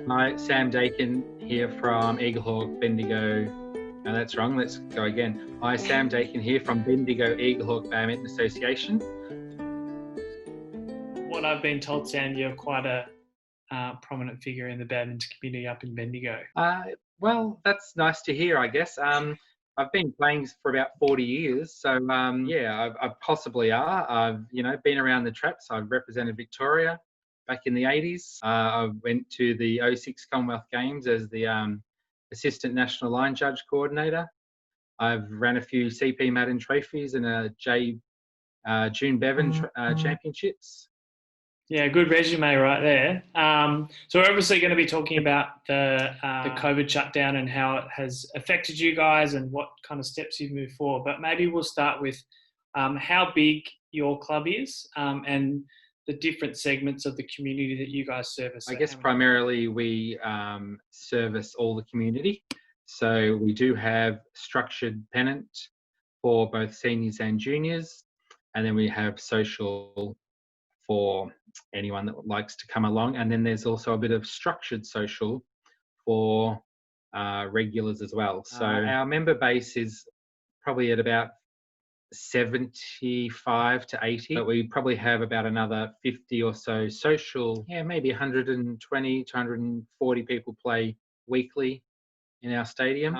Hi, Sam Dakin here from Eaglehawk Bendigo. No, that's wrong. Let's go again. Hi, Sam Dakin here from Bendigo Eaglehawk Badminton Association. What I've been told, Sam, you're quite a prominent figure in the badminton community up in Bendigo. Well, that's nice to hear, I guess. I've been playing for about 40 years, so yeah, I possibly are. I've been around the traps. I've represented Victoria back in the 80s. I went to the 06 Commonwealth Games as the assistant national line judge coordinator. I've ran a few CP Madden trophies and a June Bevan championships. Yeah, good resume right there. So we're obviously going to be talking about the COVID shutdown and how it has affected you guys and what kind of steps you've moved forward. But maybe we'll start with how big your club is and the different segments of the community that you guys service. I guess primarily we service all the community. So we do have structured pennant for both seniors and juniors. And then we have social for anyone that likes to come along. And then there's also a bit of structured social for regulars as well. So our member base is probably at about 75 to 80, but we probably have about another 50 or so social, maybe 120 to 140 people play weekly in our stadium.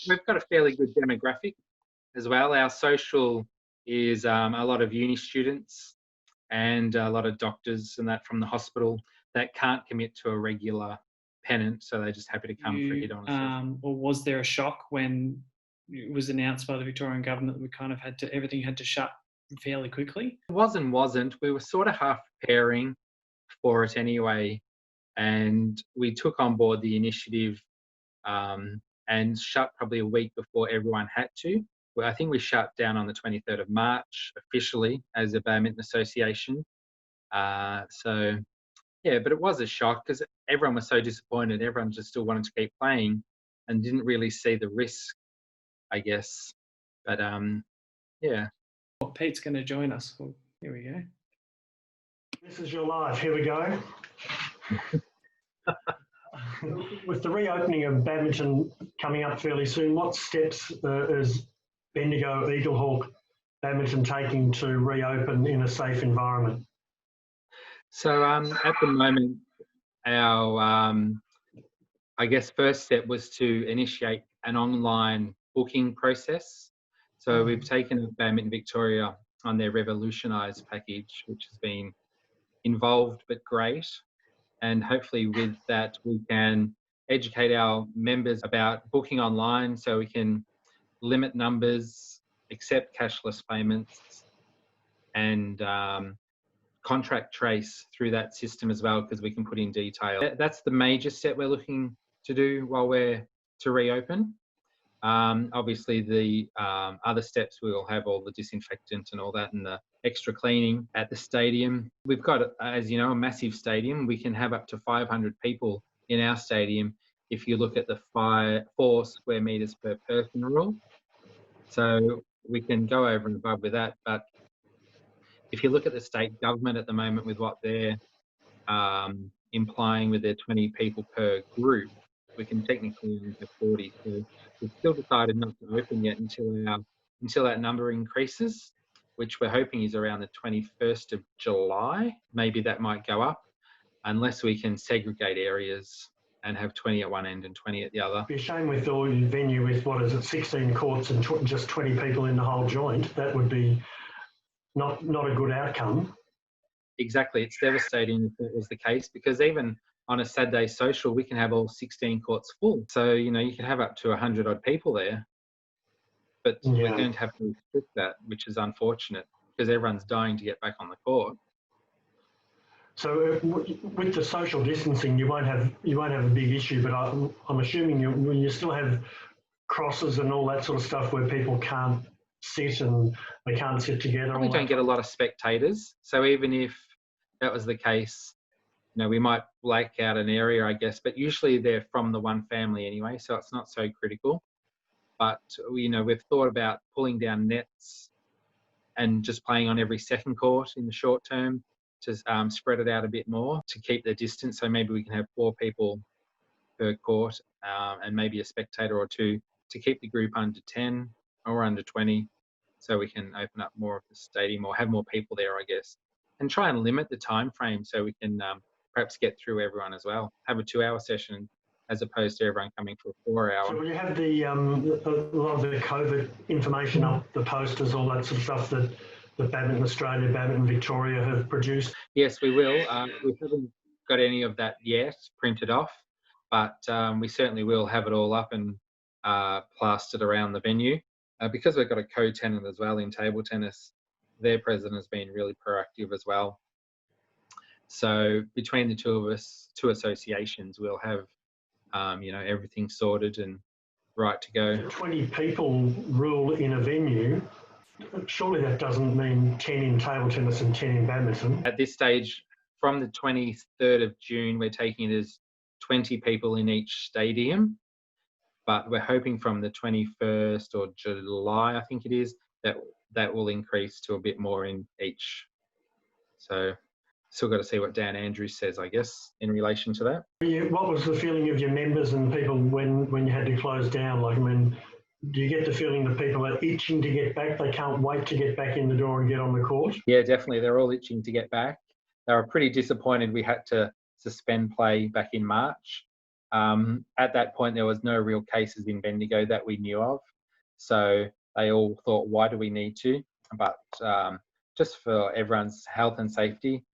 We've got a fairly good demographic as well. Our social is a lot of uni students and a lot of doctors and that from the hospital that can't commit to a regular pennant, so they're just happy to come for a hit on a or was there a shock when it was announced by the Victorian government that we kind of everything had to shut fairly quickly? It wasn't. We were sort of half preparing for it anyway, and we took on board the initiative and shut probably a week before everyone had to. I think we shut down on the 23rd of March officially as a badminton association. So, yeah, but it was a shock because everyone was so disappointed. Everyone just still wanted to keep playing and didn't really see the risk, I guess. But, yeah. Well, Pete's going to join us. Well, here we go. This is your life. Here we go. With the reopening of badminton coming up fairly soon, what steps is Bendigo Eaglehawk Badminton taking to reopen in a safe environment? So at the moment, our I guess first step was to initiate an online booking process. So we've taken Badminton Victoria on their Revolutionise package, which has been involved but great. And hopefully with that, we can educate our members about booking online so we can limit numbers, accept cashless payments, and contract trace through that system as well, because we can put in detail. That's the major step we're looking to do while we're to reopen. Obviously, the other steps, we will have all the disinfectant and all that and the extra cleaning at the stadium. We've got, as you know, a massive stadium. We can have up to 500 people in our stadium if you look at the 4 square metres per person rule. So we can go over and above with that. But if you look at the state government at the moment with what they're implying with their 20 people per group, we can technically only have 40. So we've still decided not to open yet until that number increases, which we're hoping is around the 21st of July. Maybe that might go up, unless we can segregate areas and have 20 at one end and 20 at the other. It'd be a shame with all your venue with, 16 courts and just 20 people in the whole joint. That would be not a good outcome. Exactly. It's devastating if that was the case, because even on a Saturday social, we can have all 16 courts full. So, you can have up to 100 odd people there. But we're going to have to restrict that, which is unfortunate, because everyone's dying to get back on the court. So with the social distancing, you won't have a big issue, but I'm assuming you still have crosses and all that sort of stuff where people can't sit and they can't sit together. We don't get a lot of spectators. So even if that was the case, we might black out an area, I guess, but usually they're from the one family anyway, so it's not so critical. But, we've thought about pulling down nets and just playing on every second court in the short term to spread it out a bit more to keep the distance. So maybe we can have 4 people per court, and maybe a spectator or two to keep the group under 10 or under 20, so we can open up more of the stadium or have more people there, I guess, and try and limit the time frame so we can perhaps get through everyone as well. Have a 2-hour session as opposed to everyone coming for a 4-hour. So will you have the a lot of the COVID information up, the posters, all that sort of stuff that Badminton Australia, Badminton Victoria have produced? Yes, we will. We haven't got any of that yet printed off, but we certainly will have it all up and plastered around the venue. Because we've got a co-tenant as well in table tennis, their president has been really proactive as well. So between the two of us, 2 associations, we'll have everything sorted and right to go. 20 people rule in a venue. Surely that doesn't mean 10 in table tennis and 10 in badminton. At this stage, from the 23rd of June, we're taking it as 20 people in each stadium. But we're hoping from the 21st or July, I think it is, that will increase to a bit more in each. So still got to see what Dan Andrews says, I guess, in relation to that. What was the feeling of your members and people when you had to close down? Like, I mean, do you get the feeling that people are itching to get back? They can't wait to get back in the door and get on the court? Yeah, definitely. They're all itching to get back. They were pretty disappointed we had to suspend play back in March. At that point, there was no real cases in Bendigo that we knew of. So they all thought, why do we need to? But just for everyone's health and safety,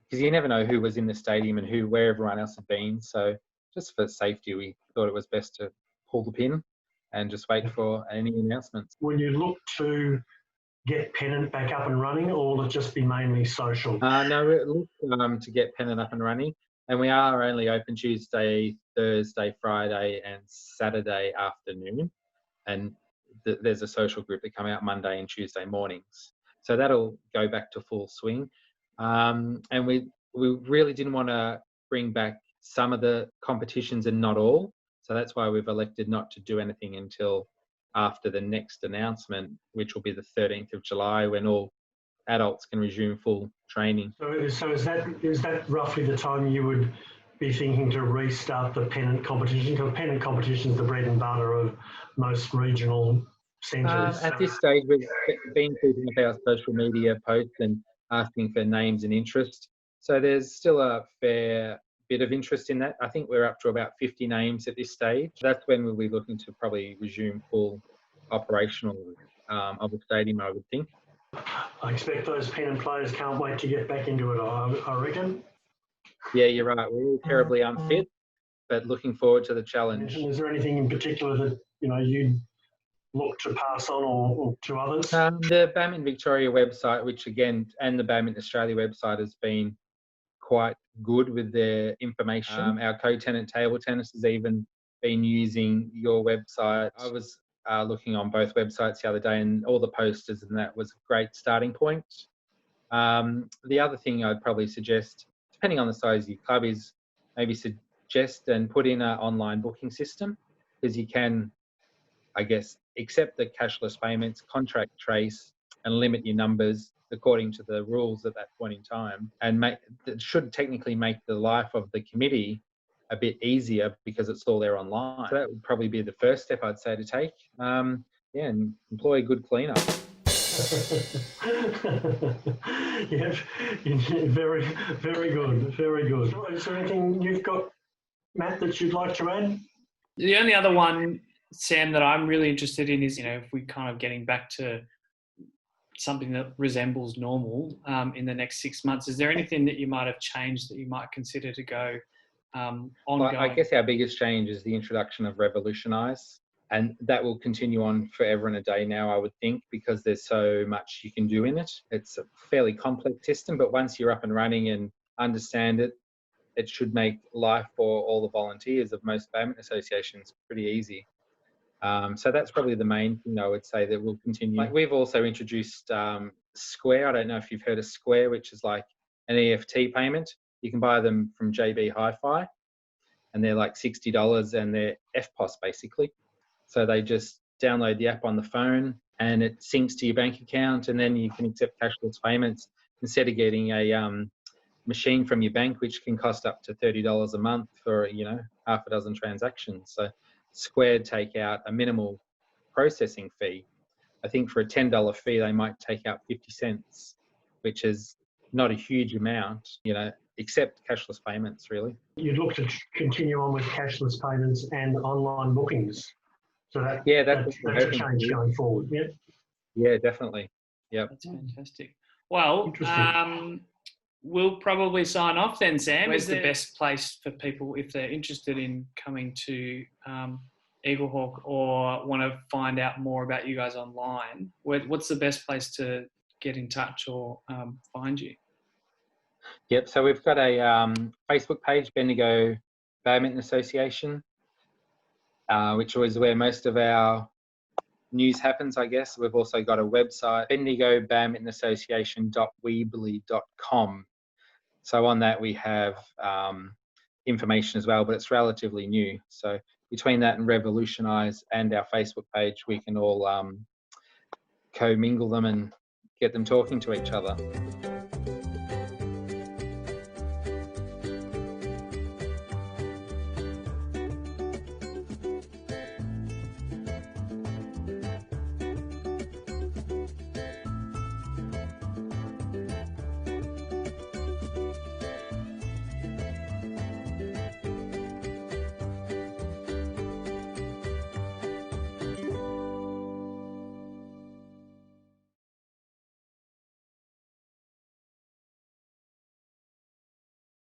because you never know who was in the stadium and where everyone else had been. So just for safety, we thought it was best to pull the pin and just wait for any announcements. Will you look to get Pennant back up and running, or will it just be mainly social? No, we look to get Pennant up and running. And we are only open Tuesday, Thursday, Friday and Saturday afternoon. And there's a social group that come out Monday and Tuesday mornings. So that'll go back to full swing. And we really didn't want to bring back some of the competitions and not all. So that's why we've elected not to do anything until after the next announcement, which will be the 13th of July, when all adults can resume full training. So is that roughly the time you would be thinking to restart the Pennant competition? Because Pennant competition is the bread and butter of most regional centres. At this stage, we've been keeping up our social media posts and asking for names and interest. So there's still a fair bit of interest in that. I think we're up to about 50 names at this stage. That's when we'll be looking to probably resume full operational of the stadium, I would think. I expect those Pennant players can't wait to get back into it, I reckon. Yeah, you're right. We're all terribly unfit, but looking forward to the challenge. Is there anything in particular that you'd look to pass on or to others? The Badminton Victoria website, which again, and the Badminton Australia website has been quite good with their information. Our co-tenant table tennis has even been using your website. I was looking on both websites the other day, and all the posters and that was a great starting point. The other thing I'd probably suggest, depending on the size of your club, is maybe suggest and put in an online booking system, because you can, I guess, accept the cashless payments, contract trace, and limit your numbers according to the rules at that point in time. And that should technically make the life of the committee a bit easier, because it's all there online. So that would probably be the first step I'd say to take. And employ a good cleaner. Yeah, very, very good, very good. Is there anything you've got, Matt, that you'd like to add? The only other one, Sam, that I'm really interested in is, if we're kind of getting back to something that resembles normal in the next 6 months. Is there anything that you might have changed that you might consider to go ongoing? Well, I guess our biggest change is the introduction of Revolutionise, and that will continue on forever and a day now, I would think, because there's so much you can do in it. It's a fairly complex system, but once you're up and running and understand it, it should make life for all the volunteers of most badminton associations pretty easy. So that's probably the main thing I would say that will continue. Like, we've also introduced Square. I don't know if you've heard of Square, which is like an EFT payment. You can buy them from JB Hi-Fi, and they're like $60, and they're FPOS basically. So they just download the app on the phone, and it syncs to your bank account, and then you can accept cashless payments instead of getting a machine from your bank, which can cost up to $30 a month for, you know, half a dozen transactions. So Squared take out a minimal processing fee. I think for a $10 fee, they might take out 50 cents, which is not a huge amount, you know, except cashless payments, really. You'd look to continue on with cashless payments and online bookings. So that's a change going forward. Yeah. Yeah, definitely. Yep. That's fantastic. Well, we'll probably sign off then, Sam. Where's the best place for people if they're interested in coming to Eaglehawk or want to find out more about you guys online? What's the best place to get in touch or find you? Yep. So we've got a Facebook page, Bendigo Badminton Association, which is where most of our news happens, I guess. We've also got a website, bendigobadmintonassociation.weebly.com. So on that we have information as well, but it's relatively new. So between that and Revolutionize and our Facebook page, we can all commingle them and get them talking to each other.